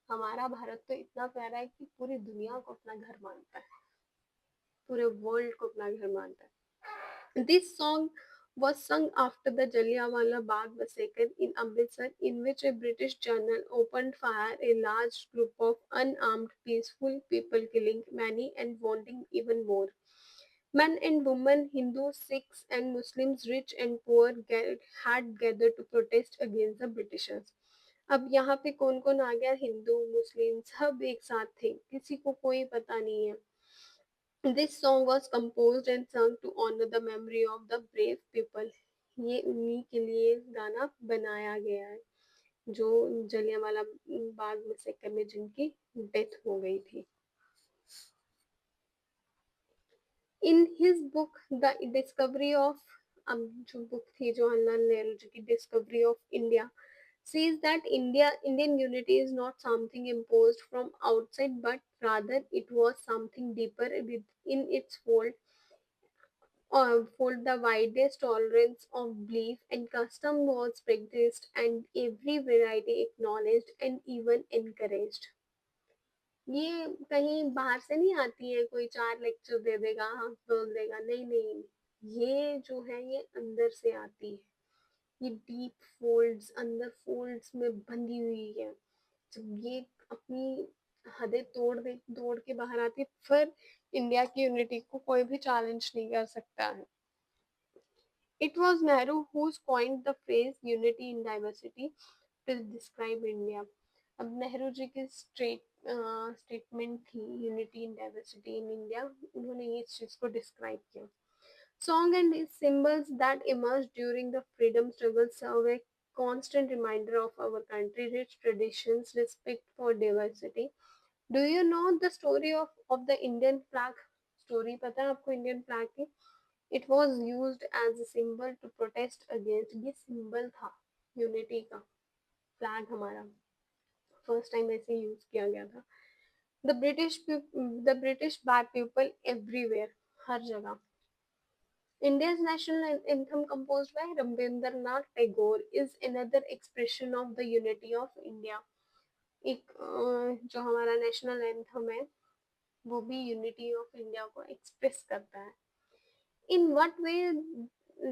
हमारा भारत तो इतना प्यारा है कि पूरी दुनिया को अपना घर मानता है, पूरे वर्ल्ड को अपना घर मानता है. This song was sung after the Jallianwala Bagh massacre in Amritsar, in which a British general opened fire a large group of unarmed, peaceful people, killing many and wounding even more. Men and women, Hindus, Sikhs, and Muslims, rich and poor, had gathered to protest against the Britishers. अब यहाँ पे कौन कौन आ गया? हिंदू, मुस्लिम सब एक साथ थे, किसी को कोई पता नहीं है. This song was composed and sung to honor the memory of the brave people. ये उन्हीं के लिए गाना बनाया गया है जो जलियांवाला बाग मैसेकर में जिनकी डेथ हो गई थी. In his book The Discovery of, अब जो बुक थी जवाहरलाल नेहरू जी की discovery of India, says that Indian unity is not something imposed from outside, but rather it was something deeper within its fold. The widest tolerance of belief and custom was practiced, and every variety acknowledged and even encouraged. ये कहीं बाहर से नहीं आती है, कोई चार lecture दे देगा, हाँ बोल देगा, नहीं नहीं, ये जो है ये अंदर से आती है. ये डीप फोल्ड्स, अंदर फोल्ड्स में बंधी हुई है. जब ये अपनी हदें तोड़ के बाहर आती है, फिर इंडिया की यूनिटी को कोई भी चैलेंज नहीं कर सकता है. It was Nehru who coined the phrase unity in diversity to describe India. अब नेहरू जी की स्टेटमेंट थी unity in diversity in India, उन्होंने ये चीज को डिस्क्राइब किया. Song and its symbols that emerged during the freedom struggle serve a constant reminder of our country's rich traditions, respect for diversity. Do you know the story of the Indian flag? Story पता है आपको Indian flag की? It was used as a symbol to protest against, ये symbol था unity का. Flag हमारा first time ऐसे use किया गया था. The British bad people everywhere, हर जगह. India's national anthem, composed by Rabindranath Tagore, is another expression of the unity of India. एक जो हमारा नेशनल एंथम है वो भी यूनिटी ऑफ इंडिया को एक्सप्रेस करता है. In what way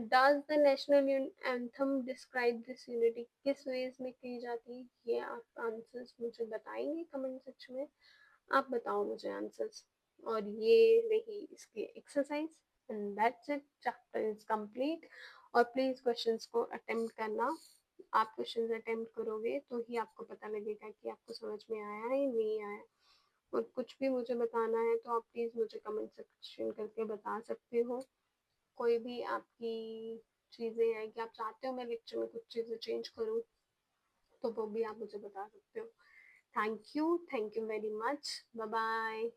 does the national anthem describe this unity? किस वेज में की जाती है? ये आप आंसर्स मुझे बताएंगे कमेंट सेक्शन में. आप बताओ मुझे आंसर्स. और ये रही इसकी exercise, and that's it. Chapter is complete. और प्लीज क्वेश्चंस को अटेम्प्ट करना. आप क्वेश्चंस अटेम्प्ट करोगे तो ही आपको पता लगेगा कि आपको समझ में आया है या नहीं आया. और कुछ भी मुझे बताना है तो आप प्लीज मुझे कमेंट सेक्शन करके बता सकते हो. कोई भी आपकी चीजें हैं कि आप चाहते हो मैं लेक्चर में कुछ चीजें चेंज करूँ, तो वो भी आप मुझे बता सकते हो. Thank you very much. Bye bye.